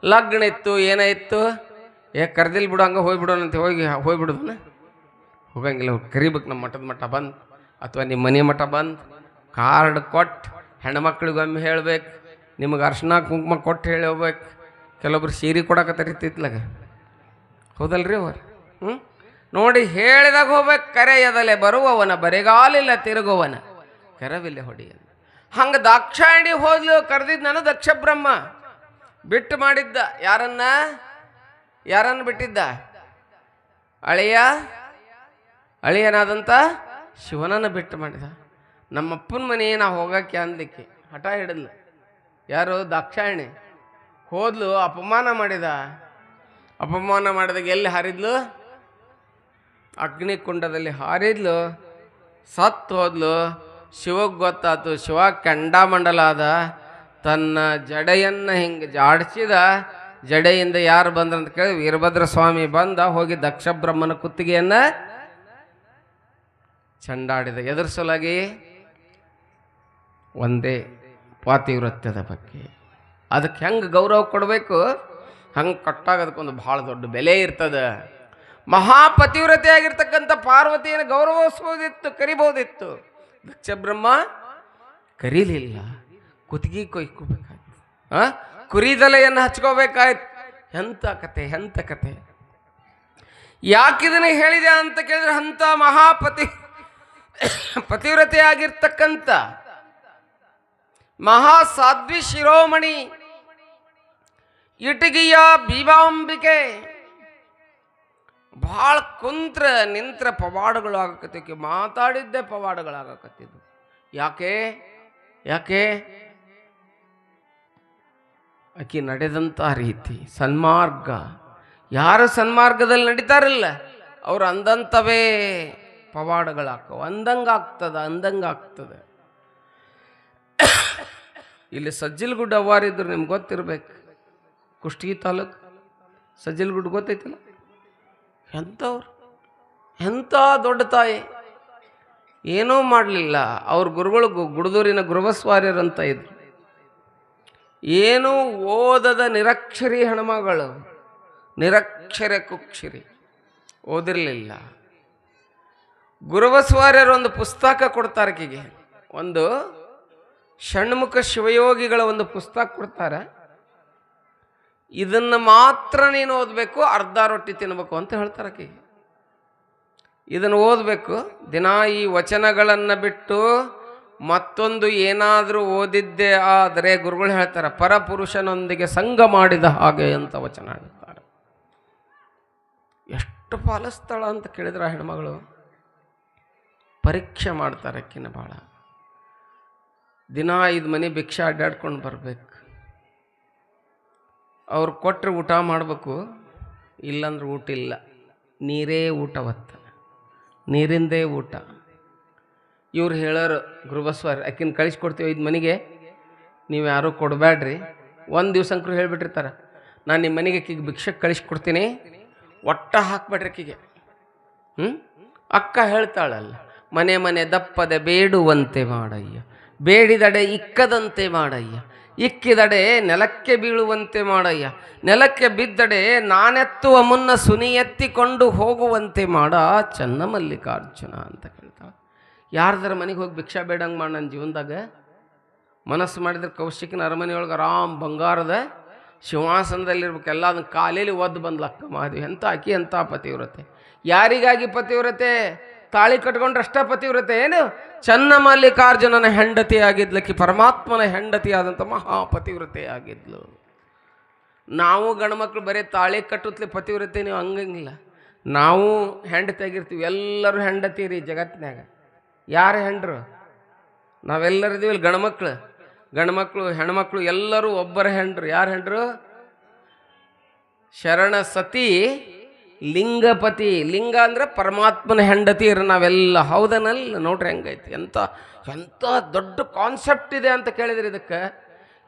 ಲಗ್ನ ಇತ್ತು, ಏನಾಯಿತು, ಕರೆದಿಲ್ಲ ಬಿಡು, ಹಂಗೆ ಹೋಗ್ಬಿಡೋಣಂತೆ, ಹೋಗ್ಬಿಡೋದನ್ನ ಹೋಗಂಗಿಲ್ಲ. ಕರಿಬೇಕು, ನಮ್ಮ ಮಠ ಬಂದು ಅಥವಾ ನಿಮ್ಮ ಮನೆ ಮಠ ಬಂದು ಕಾರ್ಡ್ ಕೊಟ್ಟು ಹೆಣ್ಮಕ್ಳಿಗೊಮ್ಮೆ ಹೇಳ್ಬೇಕು, ನಿಮಗೆ ಅರ್ಶಿನ ಕುಂಕುಮ ಕೊಟ್ಟು ಹೇಳಿ ಹೋಗ್ಬೇಕು. ಕೆಲವೊಬ್ರು ಸೀರೆ ಕೊಡಕತ್ತರಿತಿತ್ಲಾಗ, ಹೌದಲ್ರಿ ಅವ್ರು? ನೋಡಿ ಹೇಳಿದಾಗ ಹೋಗ್ಬೇಕು. ಕರೆಯದಲೆ ಬರುವವನ ಬರೆಗಾಲಿಲ್ಲ ತಿರುಗುವನ ಕೆರವಿಲ್ಲ ಹೊಡಿಯ. ಹಂಗೆ ದಾಕ್ಷಾಯಣಿ ಹೋದ್ಲು, ಕರೆದಿದ್ದು ನಾನು ದಕ್ಷ ಬ್ರಹ್ಮ. ಬಿಟ್ಟು ಮಾಡಿದ್ದ ಯಾರನ್ನು ಬಿಟ್ಟಿದ್ದ? ಅಳಿಯನಾದಂಥ ಶಿವನನ್ನು ಬಿಟ್ಟು ಮಾಡಿದ. ನಮ್ಮಪ್ಪನ ಮನೆ ನಾವು ಹೋಗಕ್ಕೆ ಅಂದಕ್ಕೆ ಹಠ ಹಿಡಿದ್ಲು. ಯಾರು? ದಾಕ್ಷಾಯಣಿ ಹೋದ್ಲು, ಅಪಮಾನ ಮಾಡಿದಾಗ ಎಲ್ಲಿ ಹಾರಿದ್ಲು? ಅಗ್ನಿಕುಂಡದಲ್ಲಿ ಹಾರಿದ್ಲು, ಸತ್ತು ಹೋದ್ಲು. ಶಿವಗೆ ಗೊತ್ತಾತು, ಶಿವ ಕೆಂಡಾಮಂಡಲ ಆದ. ತನ್ನ ಜಡೆಯನ್ನು ಹಿಂಗೆ ಜಾಡಿಸಿದ. ಜಡೆಯಿಂದ ಯಾರು ಬಂದ್ರಂತ ಕೇಳಿ ವೀರಭದ್ರ ಸ್ವಾಮಿ ಬಂದ. ಹೋಗಿ ದಕ್ಷ ಬ್ರಹ್ಮನ ಕುತ್ತಿಗೆಯನ್ನು ಚಂಡಾಡಿದ. ಎದುರಿಸಲಾಗಿ ಒಂದೇ ಪಾತಿವ್ರತ್ಯದ ಬಗ್ಗೆ. ಅದಕ್ಕೆ ಹೆಂಗೆ ಗೌರವ ಕೊಡಬೇಕು, ಹಂಗೆ ಕಟ್ಟಾಗ ಅದಕ್ಕೊಂದು ಭಾಳ ದೊಡ್ಡ ಬೆಲೆ ಇರ್ತದೆ. ಮಹಾಪತಿವ್ರತೆಯಾಗಿರ್ತಕ್ಕಂಥ ಪಾರ್ವತಿಯನ್ನು ಗೌರವಿಸ್ಬೋದಿತ್ತು, ಕರಿಬೋದಿತ್ತು. ದಕ್ಷ ಬ್ರಹ್ಮ ಕರೀಲಿಲ್ಲ. ಕುತ್ತಿಗೆ ಕೊಯ್ಕೋಬೇಕಾಯ್ತು, ಕುರಿದಲೆಯನ್ನು ಹಚ್ಕೋಬೇಕಾಯ್ತು. ಎಂಥ ಕತೆ. ಯಾಕಿದನ್ನು ಹೇಳಿದೆ ಅಂತ ಕೇಳಿದ್ರೆ, ಅಂಥ ಪತಿವ್ರತೆಯಾಗಿರ್ತಕ್ಕಂಥ ಮಹಾಸಾಧ್ವಿ ಶಿರೋಮಣಿ ಇಟಗಿಯ ಭೀಮಾಂಬಿಕೆ ಭಾಳ ನಿಂತ್ರ ಪವಾಡಗಳು ಆಗಕತ್ತಿದ್ವು. ಮಾತಾಡಿದ್ದೆ ಪವಾಡಗಳಾಗಕತ್ತಿದ್ವು. ಯಾಕೆ ಆಕಿ ನಡೆದಂಥ ರೀತಿ, ಸನ್ಮಾರ್ಗ. ಯಾರು ಸನ್ಮಾರ್ಗದಲ್ಲಿ ನಡೀತಾರಲ್ಲ ಅವ್ರು ಅಂದಂಥವೇ ಪವಾಡಗಳಾಗ್ತವೆ. ಅಂದಂಗಾಗ್ತದೆ. ಇಲ್ಲಿ ಸಜ್ಜಲಗುಡ್ಡ ಅವ್ವಾರಿದ್ರು, ನಿಮ್ಗೆ ಗೊತ್ತಿರ್ಬೇಕು. ಕುಷ್ಟಗಿ ತಾಲೂಕು ಸಜ್ಜಲಗುಡ್ಡ ಗೊತ್ತೈತಿಲ್ಲ? ಎಂಥ ದೊಡ್ಡ ತಾಯಿ, ಏನೂ ಮಾಡಲಿಲ್ಲ. ಅವ್ರ ಗುರುಗಳು ಗುಡದೂರಿನ ಗುರುಬಸ್ವಾರ್ಯರಂತ ಇದ್ರು. ಏನೂ ಓದದ ನಿರಕ್ಷರಿ ಹೆಣ್ಮಗಳು, ನಿರಕ್ಷರ ಕುಕ್ಷರಿ, ಓದಿರಲಿಲ್ಲ. ಗುರುಬಸ್ವಾರ್ಯರು ಒಂದು ಪುಸ್ತಕ ಕೊಡ್ತಾರೆ ಆಕೆಗೆ. ಒಂದು ಷಣ್ಮುಖ ಶಿವಯೋಗಿಗಳ ಒಂದು ಪುಸ್ತಕ ಕೊಡ್ತಾರೆ. ಇದನ್ನು ಮಾತ್ರ ನೀನು ಓದಬೇಕು, ಅರ್ಧ ರೊಟ್ಟಿ ತಿನ್ನಬೇಕು ಅಂತ ಹೇಳ್ತಾರೆ ಆಕೆಗೆ. ಇದನ್ನು ಓದಬೇಕು ದಿನ. ಈ ವಚನಗಳನ್ನು ಬಿಟ್ಟು ಮತ್ತೊಂದು ಏನಾದರೂ ಓದಿದ್ದೇ ಆದರೆ ಗುರುಗಳು ಹೇಳ್ತಾರೆ, ಪರಪುರುಷನೊಂದಿಗೆ ಸಂಘ ಮಾಡಿದ ಹಾಗೆ ಅಂತ ವಚನ ಹೇಳ್ತಾರೆ. ಎಷ್ಟು ಪಾಲಿಸ್ತಾಳ ಅಂತ ಕೇಳಿದ್ರೆ ಹೆಣ್ಮಗಳು ಪರೀಕ್ಷೆ ಮಾಡ್ತಾರೆ. ಅಕ್ಕಿನ ಭಾಳ ದಿನ 5 ಮನೆ ಭಿಕ್ಷೆ ಅಡ್ಡಾಡ್ಕೊಂಡು ಬರಬೇಕು. ಅವ್ರು ಕೊಟ್ಟರೆ ಊಟ ಮಾಡಬೇಕು, ಇಲ್ಲಂದ್ರೆ ಊಟ ಇಲ್ಲ. ನೀರೇ ಊಟ ನೀರಿಂದೇ ಊಟ. ಇವ್ರು ಹೇಳೋರು ಗುರುಬಸ್ವಾರಿ, ಆಕಿನ ಕಳಿಸ್ಕೊಡ್ತೀವಿ 5 ಮನೆಗೆ, ನೀವು ಯಾರೂ ಕೊಡಬೇಡ್ರಿ, ಒಂದು ದಿವ್ಸಂಕರು ಹೇಳಿಬಿಟ್ಟಿರ್ತಾರೆ, ನಾನು ನಿಮ್ಮ ಮನೆಗೆ ಅಕ್ಕಿಗೆ ಭಿಕ್ಷಕ್ಕೆ ಕಳಿಸ್ಕೊಡ್ತೀನಿ, ಒಟ್ಟ ಹಾಕ್ಬೇಡ್ರಿ ಅಕ್ಕಿಗೆ. ಅಕ್ಕ ಹೇಳ್ತಾಳಲ್ಲ, ಮನೆ ಮನೆ ದಪ್ಪದೆ ಬೇಡುವಂತೆ ಮಾಡಯ್ಯ, ಬೇಡಿದಡೆ ಇಕ್ಕದಂತೆ ಮಾಡಯ್ಯ, ಇಕ್ಕಿದಡೆ ನೆಲಕ್ಕೆ ಬೀಳುವಂತೆ ಮಾಡಯ್ಯ, ನೆಲಕ್ಕೆ ಬಿದ್ದಡೆ ನಾನೆತ್ತುವ ಮುನ್ನ ಸುನಿ ಎತ್ತಿಕೊಂಡು ಹೋಗುವಂತೆ ಮಾಡ ಚನ್ನಮಲ್ಲಿಕಾರ್ಜುನ ಅಂತ ಕೇಳ್ತಾಳೆ. ಯಾರ್ದಾರ ಮನೆಗೆ ಹೋಗಿ ಭಿಕ್ಷಾ ಬೇಡಂಗೆ ಮಾಡಿ ನನ್ನ ಜೀವನದಾಗ ಮನಸ್ಸು ಮಾಡಿದ್ರೆ ಕೌಶಿಕನ ಅರಮನೆಯೊಳಗೆ ಆರಾಮ್ ಬಂಗಾರದ ಸಿಂಹಾಸನದಲ್ಲಿರ್ಬೇಕು, ಎಲ್ಲ ಅದನ್ನ ಕಾಲೇಲಿ ಒದ್ದು ಬಂದ್ಲಕ್ಕ ಮಾದೇವಿ. ಎಂಥ ಆಕಿ ಎಂಥ ಪತಿವ್ರತೆ. ಯಾರಿಗಾಗಿ ಪತಿವ್ರತೆ? ತಾಳಿ ಕಟ್ಕೊಂಡ್ರಷ್ಟ ಪತಿವ್ರತೆ ಏನು? ಚನ್ನಮಲ್ಲಿಕಾರ್ಜುನನ ಹೆಂಡತಿ ಆಗಿದ್ಲಕ್ಕಿ, ಪರಮಾತ್ಮನ ಹೆಂಡತಿ ಆದಂಥ ಮಹಾಪತಿವ್ರತೆ ಆಗಿದ್ಲು. ನಾವು ಗಂಡ್ಮಕ್ಳು ಬರೀ ತಾಳಿ ಕಟ್ಟುತ್ತಲೇ ಪತಿವ್ರತೆ, ನೀವು ಹಂಗಂಗಿಲ್ಲ. ನಾವು ಹೆಂಡತಿ ಆಗಿರ್ತೀವಿ, ಎಲ್ಲರೂ ಹೆಂಡತಿ ರೀ ಜಗತ್ತಿನಾಗ. ಯಾರು ಹೆಂಡ್ರು? ನಾವೆಲ್ಲರಿದ್ದೀವಿ ಇಲ್ಲಿ ಗಂಡ್ಮಕ್ಳು ಹೆಣ್ಮಕ್ಳು ಎಲ್ಲರೂ ಒಬ್ಬರ ಹೆಂಡ್ರು. ಯಾರು ಹೆಂಡ್ರು? ಶರಣ ಸತಿ ಲಿಂಗಪತಿ. ಲಿಂಗ ಅಂದ್ರೆ ಪರಮಾತ್ಮನ ಹೆಂಡತಿ ಇರ ನಾವೆಲ್ಲ. ಹೌದನಲ್ಲ? ನೋಡ್ರಿ ಹೆಂಗೈತಿ, ಎಂಥ ಎಂಥ ದೊಡ್ಡ ಕಾನ್ಸೆಪ್ಟ್ ಇದೆ ಅಂತ ಕೇಳಿದ್ರೆ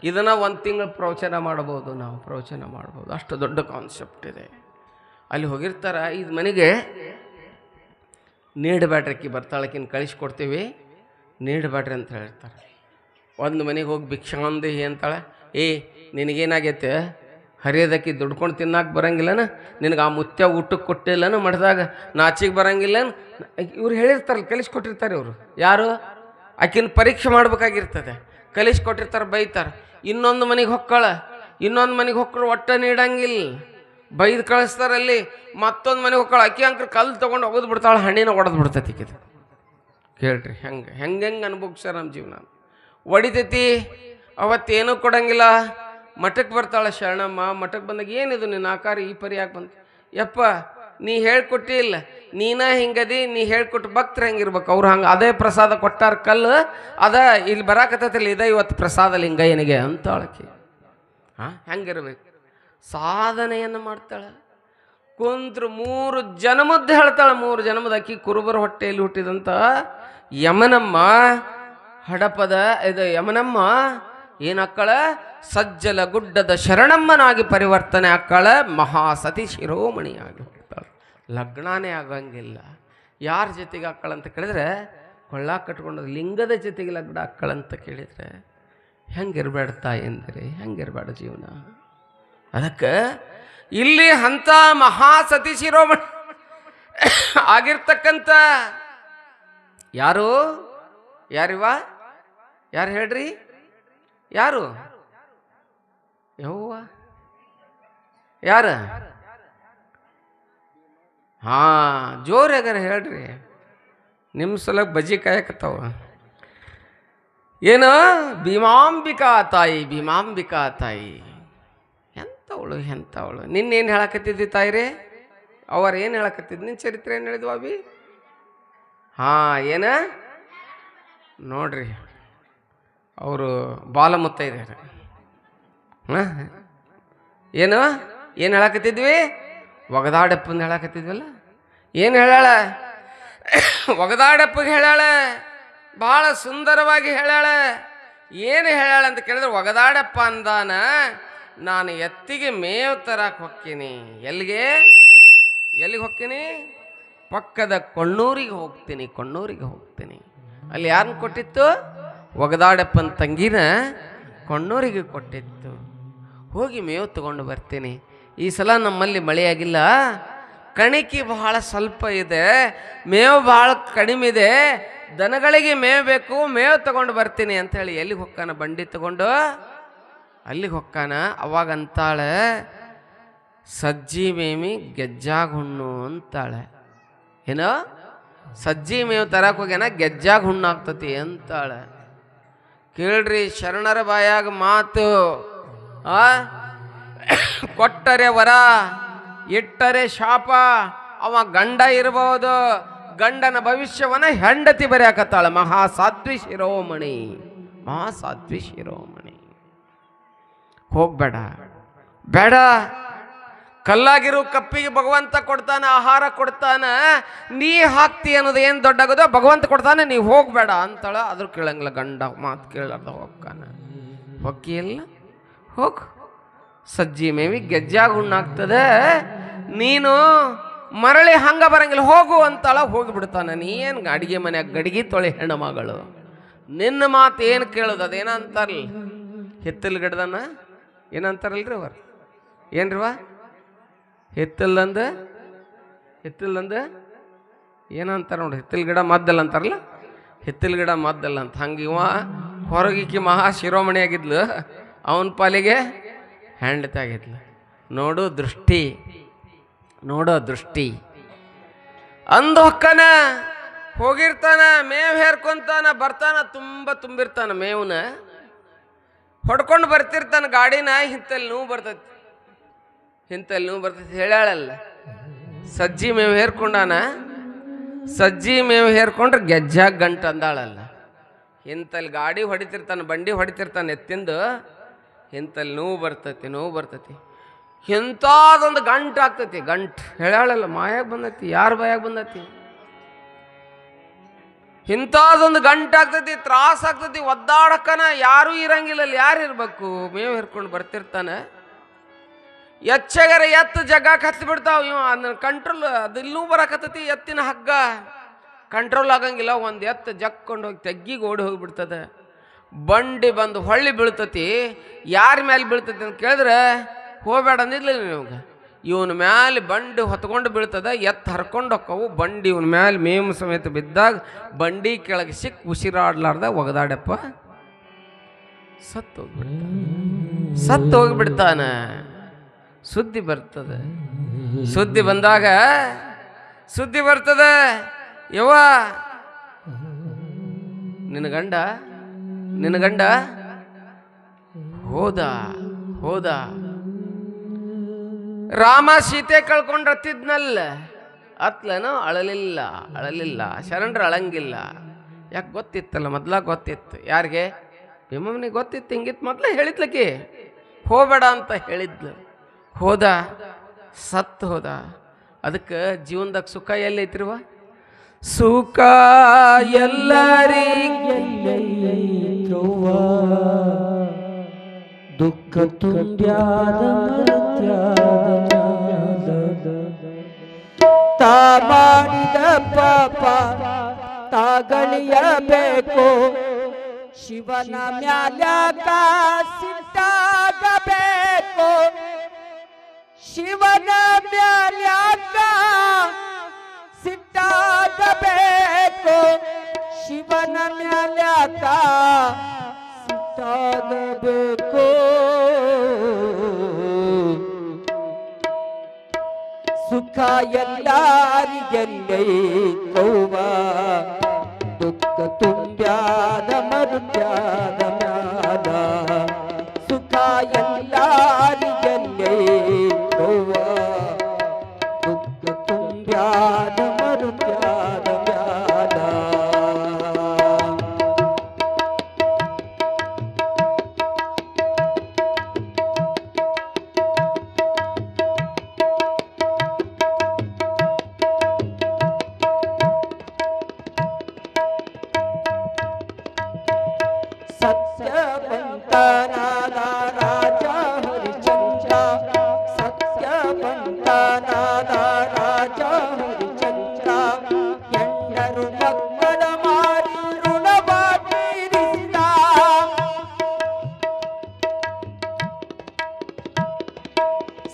ಇದನ್ನು ಒಂದು ತಿಂಗಳು ಪ್ರವಚನ ಮಾಡ್ಬೋದು, ನಾವು ಪ್ರವಚನ ಮಾಡ್ಬೋದು, ಅಷ್ಟು ದೊಡ್ಡ ಕಾನ್ಸೆಪ್ಟ್ ಇದೆ. ಅಲ್ಲಿ ಹೋಗಿರ್ತಾರ, ಇದು ಮನೆಗೆ ನೀಡಬೇಡ್ರಿ, ಅಕ್ಕಿ ಬರ್ತಾಳಕ್ಕಿನ ಕಳಿಸ್ಕೊಡ್ತೀವಿ, ನೀಡಬೇಡ್ರಿ ಅಂತ ಹೇಳಿರ್ತಾರೆ. ಒಂದು ಮನೆಗೆ ಹೋಗಿ ಭಿಕ್ಷಾಂದೇಹಿ ಅಂತಾಳೆ. ನಿನಗೇನಾಗೈತೆ? ಹರಿಯೋದಕ್ಕಿ ದುಡ್ಕೊಂಡು ತಿನ್ನಕ್ಕೆ ಬರಂಗಿಲ್ಲನ? ನಿನಗೆ ಆ ಮುತ್ಯ ಊಟಕ್ಕೆ ಕೊಟ್ಟಿಲ್ಲನ? ಮಾಡಿದಾಗ ನಾಚಿಗೆ ಬರಂಗಿಲ್ಲನ? ಇವ್ರು ಹೇಳಿರ್ತಾರಲ್ಲ, ಕಲಿಸ್ಕೊಟ್ಟಿರ್ತಾರೆ ಇವರು. ಯಾರು? ಆಕಿನ ಪರೀಕ್ಷೆ ಮಾಡ್ಬೇಕಾಗಿರ್ತದೆ, ಕಲಿಸ್ಕೊಟ್ಟಿರ್ತಾರೆ, ಬೈತಾರೆ. ಇನ್ನೊಂದು ಮನೆಗೆ ಹೊಕ್ಕಳು ಒಟ್ಟ ನೀಡಂಗಿಲ್ಲ, ಬೈದು ಕಳಿಸ್ತಾರಲ್ಲಿ. ಮತ್ತೊಂದು ಮನೆಗೆ ಹೊಕ್ಕಳು, ಅಕ್ಕಿ ಅಂಕರ್ ಕಲ್ಲು ತೊಗೊಂಡು ಒಗೆದು ಬಿಡ್ತಾಳೆ, ಹಣ್ಣಿನ ಒಡೆದು ಬಿಡ್ತೈತಿ ಅಕ್ಕಿದು. ಕೇಳ್ರಿ ಹೆಂಗೆ ಅನುಭವಿಸ್ಯಾರ ನಮ್ಮ ಜೀವನ. ಹೊಡಿತೈತಿ, ಅವತ್ತೇನೂ ಕೊಡಂಗಿಲ್ಲ. ಮಠಕ್ಕೆ ಬರ್ತಾಳೆ ಶರಣಮ್ಮ. ಮಠಕ್ಕೆ ಬಂದಾಗ ಏನಿದು ನಿನ್ನ ಆಕಾರ ಈ ಪರಿ ಯಾಕೆ ಬಂತು? ಯಪ್ಪ ನೀ ಹೇಳ್ಕೊಟ್ಟಿಲ್ಲ, ನೀನಾ ಹಿಂಗದಿ, ನೀ ಹೇಳ್ಕೊಟ್ಟು ಭಕ್ತರು ಹೆಂಗಿರ್ಬೇಕು, ಅವ್ರು ಹಂಗೆ ಅದೇ ಪ್ರಸಾದ ಕೊಟ್ಟಾರ ಕಲ್ಲು ಅದ ಇಲ್ಲಿ ಬರಾಕತ್ತೈತಿಲ್ಲ, ಇದ ಇವತ್ತು ಪ್ರಸಾದ ಲಿಂಗಯ್ಯನಿಗೆ ಅಂತಾಳಕಿ. ಹೆಂಗಿರ್ಬೇಕು? ಸಾಧನೆಯನ್ನು ಮಾಡ್ತಾಳೆ. ಕುಂತ್ರು 3 ಜನ್ಮದ್ದು ಹೇಳ್ತಾಳೆ. 3 ಜನ್ಮದ ಅಕ್ಕಿ ಕುರುಬರ ಹೊಟ್ಟೆಯಲ್ಲಿ ಹುಟ್ಟಿದಂಥ ಯಮನಮ್ಮ ಹಡಪದ ಇದು ಯಮನಮ್ಮ ಏನಕ್ಕಳ? ಸಜ್ಜಲ ಗುಡ್ಡದ ಶರಣಮ್ಮನಾಗಿ ಪರಿವರ್ತನೆ ಆಕ್ಕಳ, ಮಹಾಸತಿ ಶಿರೋಮಣಿಯಾಗಿ ಹೋಗ್ತಾಳೆ. ಲಗ್ನಾನೇ ಆಗಂಗಿಲ್ಲ. ಯಾರ ಜೊತೆಗೆ ಆಕ್ಕಳಂತ ಕೇಳಿದ್ರೆ, ಕೊಳ್ಳ ಕಟ್ಕೊಂಡದ ಲಿಂಗದ ಜೊತೆಗೆ ಲಗ್ನ ಆಕ್ಕಳಂತ ಕೇಳಿದರೆ ಹೆಂಗಿರ್ಬೇಡ ತಾಯಂದಿರಿ, ಹೆಂಗಿರ್ಬೇಡ ಜೀವನ. ಅದಕ್ಕೆ ಇಲ್ಲಿ ಅಂಥ ಮಹಾಸತಿ ಶಿರೋಮಣಿ ಆಗಿರ್ತಕ್ಕಂಥ ಯಾರಿವ ಯಾರು ಹೇಳ್ರಿ? ಯಾರು? ಯವ್ವ ಯಾರು? ಜೋರಾಗಾರ ಹೇಳ್ರಿ, ನಿಮ್ಮ ಸಲ ಬಜ್ಜಿ ಕಾಯಕತ್ತಾವ. ಏನು? ಭೀಮಾಂಬಿಕಾ ತಾಯಿ. ಎಂಥವಳು ನಿನ್ನೇನು ಹೇಳಕತ್ತಿದ್ದಿ ತಾಯಿರೇ? ಅವ್ರು ಏನು ಹೇಳಕತ್ತಿದ್ದು? ನಿನ್ನ ಚರಿತ್ರೆ ಏನು ಹೇಳಿದ್ವು ಅಭಿ? ಏನ ನೋಡ್ರಿ, ಅವರು ಬಾಲಮುತ್ತ ಇದ್ದಾರೆ. ಏನು ಹೇಳಕತ್ತಿದ್ವಿ? ಒಗದಾಡಪ್ಪಂದು ಹೇಳಕತ್ತಿದ್ವಲ್ಲ. ಏನು ಹೇಳಾಳ? ಒಗದಾಡಪ್ಪಗೆ ಹೇಳಾಳ, ಭಾಳ ಸುಂದರವಾಗಿ ಹೇಳಾಳ. ಏನು ಹೇಳಾಳ ಅಂತ ಕೇಳಿದ್ರೆ, ಒಗದಾಡಪ್ಪ ಅಂದಾನ, ನಾನು ಎತ್ತಿಗೆ ಮೇವು ತರಕ್ಕೆ ಹೊಕ್ಕೀನಿ. ಎಲ್ಲಿಗೆ ಹೊಕ್ಕೀನಿ? ಪಕ್ಕದ ಕೊಣ್ಣೂರಿಗೆ ಹೋಗ್ತೀನಿ. ಅಲ್ಲಿ ಯಾರನ್ನ ಕೊಟ್ಟಿತ್ತು? ಒಗದಾಡಪ್ಪನ ತಂಗಿನ ಕೊಣ್ಣೂರಿಗೆ ಕೊಟ್ಟಿತ್ತು. ಹೋಗಿ ಮೇವು ತಗೊಂಡು ಬರ್ತೀನಿ. ಈ ಸಲ ನಮ್ಮಲ್ಲಿ ಮಳೆಯಾಗಿಲ್ಲ, ಕಣಿಕೆ ಬಹಳ ಸ್ವಲ್ಪ ಇದೆ, ಮೇವು ಬಹಳ ಕಡಿಮೆ ಇದೆ, ದನಗಳಿಗೆ ಮೇವು ಬೇಕು, ಮೇವು ತಗೊಂಡು ಬರ್ತೀನಿ ಅಂಥೇಳಿ ಎಲ್ಲಿಗೆ ಹೊಕ್ಕಾನ? ಬಂಡಿ ತಗೊಂಡು ಅಲ್ಲಿಗೆ ಹೊಕ್ಕಾನ. ಅವಾಗ ಅಂತಾಳೆ, ಸಜ್ಜಿ ಮೇಮಿ ಗೆಜ್ಜಾಗ ಹುಣ್ಣು ಅಂತಾಳೆ. ಏನೋ ಸಜ್ಜಿ ಮೇವು ತರಕ್ಕೆ ಹೋಗ್ಯಾನ, ಗೆಜ್ಜಾಗ ಹುಣ್ಣಾಗ್ತತಿ ಅಂತಾಳೆ. ಕೇಳ್ರಿ, ಶರಣರ ಬಾಯಾಗ ಮಾತು. ಕೊಟ್ಟರೆ ವರ, ಇಟ್ಟರೆ ಶಾಪ. ಅವ ಗಂಡ ಇರಬಹುದು, ಗಂಡನ ಭವಿಷ್ಯವನ್ನ ಹೆಂಡತಿ ಬರೆಯಾಕತ್ತಾಳ. ಮಹಾಸಾಧ್ವಿ ಶಿರೋಮಣಿ. ಬೇಡ. ಕಲ್ಲಾಗಿರು ಕಪ್ಪಿಗೆ ಭಗವಂತ ಕೊಡ್ತಾನ, ಆಹಾರ ಕೊಡ್ತಾನ, ನೀ ಹಾಕ್ತಿ ಅನ್ನೋದು ಏನು ದೊಡ್ಡಾಗೋದು? ಭಗವಂತ ಕೊಡ್ತಾನೆ, ನೀ ಹೋಗ್ಬೇಡ ಅಂತಾಳ. ಅದ್ರ ಕೇಳಂಗಿಲ್ಲ, ಗಂಡ ಮಾತು ಕೇಳಾರ್ದ ಹೊಕ್ಕಾನ. ಹೊಕ್ಕಿಯಲ್ಲ ಹೋಗು. ಸಜ್ಜಿ ಮೇವಿ ಗೆಜ್ಜಾಗ ಹುಣ್ಣಾಗ್ತದೆ, ನೀನು ಮರಳಿ ಹಂಗ ಬರಂಗಿಲ್ಲ ಹೋಗು ಅಂತಾಳ. ಹೋಗಿಬಿಡ್ತಾನೆ. ನೀನು ಅಡಿಗೆ ಮನ್ಯಾಗ ಗಡಿಗೆ ತೊಳೆ ಹೆಣ್ಣು ಮಗಳು, ನಿನ್ನ ಮಾತು ಏನು ಕೇಳೋದು? ಅದೇನಂತಾರಲ್ಲ ಹಿತ್ತಲ್ ಗಿಡದನ ಏನಂತಾರಲ್ರಿ ಅವ್ರ ಏನ್ರಿವ ಹಿತ್ತಲ್ದಂದ ಏನಂತಾರ ನೋಡ್ರಿ, ಹಿತ್ತಲ್ ಗಿಡ ಮದ್ದಲ್ಲ ಅಂತಾರಲ್ಲ, ಹಿತ್ತಲ್ ಗಿಡ ಮದ್ದಲ್ಲ ಅಂತ. ಹಂಗೆ ಇವ ಹೊರಗಿಕ್ಕಿ ಮಹಾ ಶಿರೋಮಣಿ ಆಗಿದ್ಲು, ಅವನ ಪಾಲಿಗೆ ಹೆಂಡತಿ ಆಗಿದ್ಲು. ನೋಡು ದೃಷ್ಟಿ ಅಂದು ಹೊಕ್ಕನ ಹೋಗಿರ್ತಾನ, ಮೇವು ಹೇರ್ಕೊಂತಾನ, ಬರ್ತಾನ, ತುಂಬಿರ್ತಾನ ಮೇವನ ಹೊಡ್ಕೊಂಡು ಬರ್ತಿರ್ತಾನ ಗಾಡಿನ. ಇಂತಲ್ಲಿ ನೋವು ಬರ್ತೈತಿ ಹೇಳ್ಯಾಳಲ್ಲ, ಸಜ್ಜಿ ಮೇವು ಹೇರ್ಕೊಂಡಾನ, ಸಜ್ಜಿ ಮೇವು ಹೇರ್ಕೊಂಡ್ರೆ ಗೆಜ್ಜಾಗ ಗಂಟು ಅಂದಾಳಲ್ಲ. ಇಂತಲ್ಲಿ ಗಾಡಿ ಹೊಡಿತಿರ್ತಾನೆ, ಬಂಡಿ ಹೊಡಿತಿರ್ತಾನೆ ಎತ್ತಿಂದು, ಇಂತಲ್ಲಿ ನೋವು ಬರ್ತೈತಿ. ಇಂಥದೊಂದು ಗಂಟು ಆಗ್ತೈತಿ. ಗಂಟು ಹೇಳ್ಯಾಳಲ್ಲ, ಮಾಯಾಗ ಬಂದೈತಿ, ಯಾರ ಬಾಯಾಗ ಬಂದೈತಿ? ಇಂಥದೊಂದು ಗಂಟು ಆಗ್ತೈತಿ, ತ್ರಾಸ ಆಗ್ತೈತಿ. ಒದ್ದಾಡಕ್ಕನ ಯಾರೂ ಇರಂಗಿಲ್ಲ. ಅಲ್ಲಿ ಯಾರು ಇರ್ಬೇಕು? ಮೇವು ಹಿರ್ಕೊಂಡು ಬರ್ತಿರ್ತಾನೆ. ಎಚ್ಚಗರ ಎತ್ತು ಜಗ್ಗಾಕ ಹತ್ತಿ ಬಿಡ್ತಾವ. ಇವ ಅದನ್ನ ಕಂಟ್ರೋಲ್ ಅದಿಲ್ಲೂ ಬರಾಕತ್ತೈತಿ. ಎತ್ತಿನ ಹಗ್ಗ ಕಂಟ್ರೋಲ್ ಆಗಂಗಿಲ್ಲ. ಒಂದು ಎತ್ತು ಜಕ್ಕೊಂಡು ಹೋಗಿ ತೆಗ್ಗಿಗೆ ಓಡಿ ಹೋಗಿಬಿಡ್ತದೆ. ಬಂಡಿ ಬಂದು ಹೊಳ್ಳಿ ಬೀಳ್ತತಿ. ಯಾರ ಮೇಲೆ ಬೀಳ್ತತಿ ಅಂತ ಕೇಳಿದ್ರೆ ಹೋಗ್ಬೇಡ ಅಂದಿರ್ಲಿಲ್ಲ ನಿಮ್ಗೆ. ಇವನ ಮ್ಯಾಲೆ ಬಂಡಿ ಹೊತ್ಕೊಂಡು ಬೀಳ್ತದ, ಎತ್ತು ಹರ್ಕೊಂಡು ಹೋಕ್ಕವು. ಬಂಡಿ ಇವನ ಮ್ಯಾಲೆ ಮೇವು ಸಮೇತ ಬಿದ್ದಾಗ ಬಂಡಿ ಕೆಳಗೆ ಸಿಕ್ಕ ಉಸಿರಾಡ್ಲಾರ್ದ ಒಗದಾಡಪ್ಪ ಸತ್ತು ಹೋಗ್ಬಿಡ್ತಾನ. ಸುದ್ದಿ ಬರ್ತದೆ, ಯವ್ವ ನಿನ್ನ ಗಂಡ ಹೋದ. ರಾಮ ಸೀತೆ ಕಳ್ಕೊಂಡ್ರತ್ತಿದ್ನಲ್ಲ, ಅತ್ಲನೋ ಅಳಲಿಲ್ಲ. ಶರಣರು ಅಳಂಗಿಲ್ಲ. ಯಾಕೆ ಗೊತ್ತಿತ್ತಲ್ಲ, ಗೊತ್ತಿತ್ತು. ಯಾರಿಗೆ? ಭೀಮಮ್ಮನಿಗೆ ಗೊತ್ತಿತ್ತು. ಹಿಂಗಿತ್ತು ಮೊದಲೇ ಹೇಳಿದ್ಲಕ್ಕೆ, ಹೋಗಬೇಡ ಅಂತ ಹೇಳಿದ್ಲು. ಸತ್ತು ಹೋದ. ಅದಕ್ಕೆ ಜೀವನದಾಗ ಸುಖ ಎಲ್ಲೈತಿರುವ? ಸುಖ ಎಲ್ಲರಿಗೆಲ್ಲೈತ್ರುವ, ದುಃಖ ತುಂಬ್ಯಾದ ತಾ ಮಾಡಿದ ಪಾಪ ತಾಗಳಿಯಬೇಕು. ಶಿವನ ಮ್ಯಾಲ್ಯಾಕ ಸಿಟ್ಟಾಗಬೇಕು, ಶಿವನ ಮ್ಯಾಲ್ಯಾಕ ಸಿಟ್ಟಾಗಬೇಕು, ಶಿವನ ಮ್ಯಾಲ್ಯಾಕ ಸಿಟ್ಟಾಗಬೇಕು. ಸುಖ ಎಲ್ಲರಿಗೆಲ್ಲೈತವ್ವ, ದುಃಖ ತುಂಬ್ಯಾದ ಮರುತ್ಯಾದ ಮ್ಯಾಲ. ಸುಖ ಎಲ್ಲರಿಗೆಲ್ಲೈತವ್ವ, ದುಃಖ ತುಂಬ್ಯಾದ ಮರುತ್ಯಾದ ಮ್ಯಾಲ. ಸತ್ಯವಂತನಾದ ರಾಜ ಹರಿಚಂದ್ರ, ಸತ್ಯವಂತನಾದ ರಾಜ ಹರಿಚಂದ್ರ, ಹೆಣ್ಣರು ಮಕ್ಕಳ ಮಾರಿ ಋಣವ ತೀರಿಸಿದ.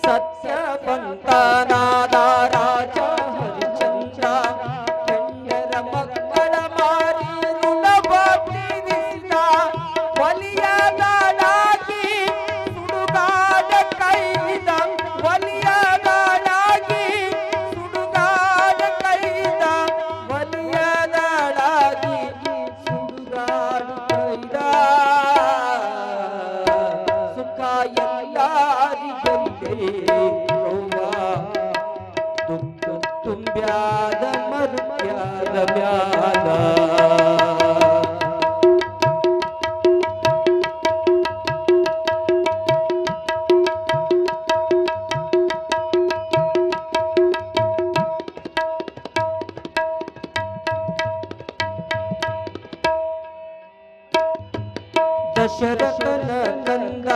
ಸತ್ಯವಂತನಾದ ರಾಜ ಹರಿಚಂದ್ರ, ಹೆಣ್ಣರ ಮಕ್ಕಳ ಮಾರಿ ಋಣವ ತೀರಿಸಿದ. ಒಲಿಯದಾಗಿ ಸುಡುಗಾಡ ಕೈದ, ಒಲಿಯದಾಗಿ ಸುಡುಗಾಡ ಕೈದ, ಒಲಿಯದಾಗಿ ಸುಡುಗಾಡ ಕೈದ. ಸುಖ ಎಲ್ಲರಿಗೆಲ್ಲೈತವ್ವ, ದುಃಖ ತುಂಬ್ಯಾದ ಮರುತ್ಯಾದ ಮ್ಯಾಲ. ದಶರಥನ ಕಂದ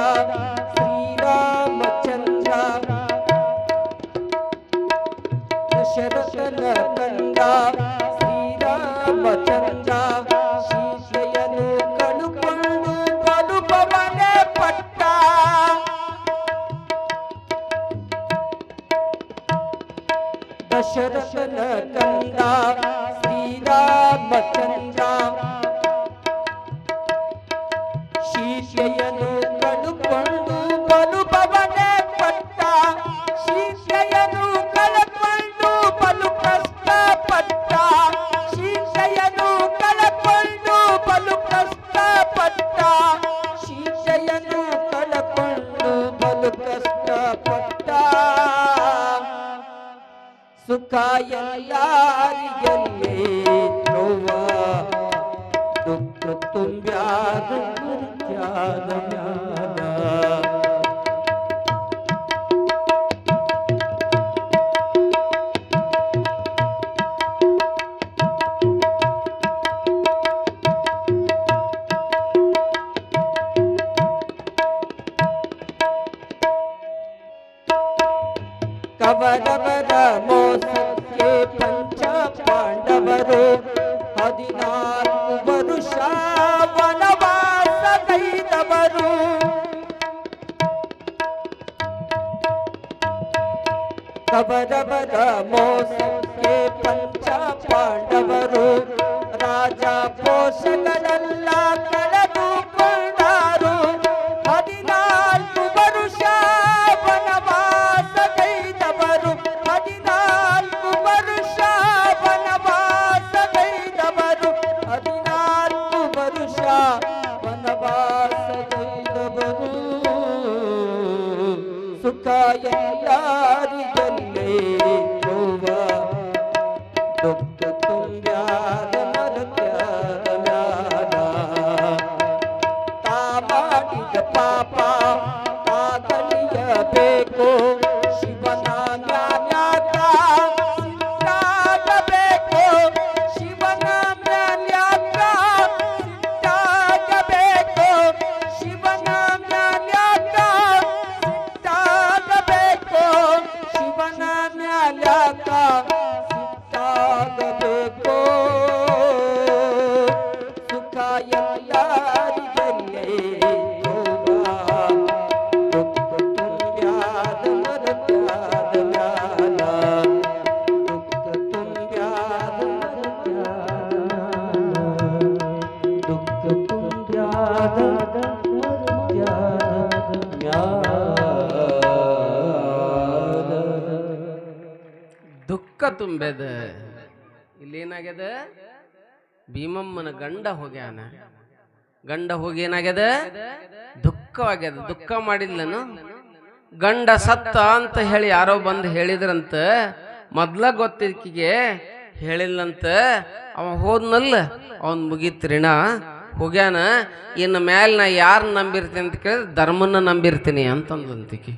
ದಶರಥನ ಕಂದ ಶ್ರೀರಾಮಚಂದ್ರ ಶಿಷ್ಯನು ಕಳುಕೊಂಡು ಬಲುಭವನೆ ಪಟ್ಟ ಶಿಷ್ಯನು ಕಳಕೊಂಡು ಬಲು ಕಷ್ಟಪಟ್ಟ ಶಿಷ್ಯನು ಕಳಕೊಂಡು ಬಲು ಕಷ್ಟಪಟ್ಟ ಶಿಷ್ಯನು ಕಳಕೊಂಡು ಬಲು ಕಷ್ಟಪಟ್ಟ ಸುಖ ಎಲ್ಲಾರಿಗೆಲ್ಲೇ ನೋವ ದುಃಖ ತುಂಬ್ಯಾದ ಮರ್ತ್ಯಾದ ಮ್ಯಾಲ ಕವರವರ ಮೋಸಕ್ಕೆ ಪಂಚ ಪಾಂಡವರು 14 ವರುಷ ವನವಾಸ ಕೈದವರು ಕವರವರ ಮೋಸಕ್ಕೆ ಪಂಚ ಪಾಂಡವರು ರಾಜ ಪೋಷಗಳೆಲ್ಲ ಕಳೆದುಕೊಂಡರು 14 ವರುಷ ವನವಾಸ ಕೈದವರು 14 ವರುಷ ವನವಾಸ ಕೈದವರು 14 ವರುಷ ವನವಾಸ ಕೈದವರು ಸುಖ ಎಲ್ಲಾರಿಗಲ್ಲೇ ನೋವ ದುಃಖ ತುಂಬ್ಯಾದ ಮರ್ತ್ಯಾದ ಮ್ಯಾಲ ತಾ ಮಾಡಿದ ಪಾಪ ತಾ ಕಲಿಯಬೇಕು ಶಿವನ ಜ್ಞಾನ್ಯಾಕ ಸಿಟ್ಟಾಗಬೇಕು ಶಿವನ ಜ್ಞಾನ್ಯಾಕ ಸಿಟ್ಟಾಗಬೇಕು ಶಿವನ ಜ್ಞಾನ್ಯಾಕ ಸಿಟ್ಟಾಗಬೇಕು ಶಿವನ ಜ್ಞಾನ್ಯಾಕ ಸಿಟ್ಟಾಗಬೇಕು ಸುಖ ಎಲ್ಲಾರಿಗಲ್ಲೇ ನೋವ ದುಃಖ ತುಂಬ್ಯಾದ ಮರ್ತ್ಯಾದ ಮ್ಯಾಲ ದುಃಖ ತುಂಬ್ಯಾದ ಮರ್ತ್ಯಾದ ಮ್ಯಾಲ ದುಃಖ ತುಂಬ್ಯಾದ ಮರ್ತ್ಯಾದ ಮ್ಯಾಲ ದುಃಖ ತುಂಬೇದ ಇಲ್ಲೇನಾಗ್ಯದ ಭೀಮಮ್ಮನ ಗಂಡ ಹೋಗ್ಯಾನ ಗಂಡ ಹೋಗಿ ಏನಾಗ್ಯದ ದುಃಖವಾಗ್ಯದ ದುಃಖ ಮಾಡಿದ್ಲನು ಗಂಡ ಸತ್ತ ಅಂತ ಹೇಳಿ ಯಾರೋ ಬಂದು ಹೇಳಿದ್ರಂತ ಮೊದ್ಲ ಗೊತ್ತಿದ್ಕಿಗೆ ಹೇಳಿಲ್ಲಂತ ಅವ ಹೋದ್ನಲ್ಲ ಅವನ್ ಮುಗೀತ್ ಋಣ ಹೋಗ್ಯಾನ ಇನ್ನು ಮ್ಯಾಲ ನಾ ಯಾರು ನಂಬಿರ್ತೀನಿ ಅಂತ ಕೇಳಿದ್ರೆ ಧರ್ಮನ ನಂಬಿರ್ತೀನಿ ಅಂತಂದಂತಿಕಿ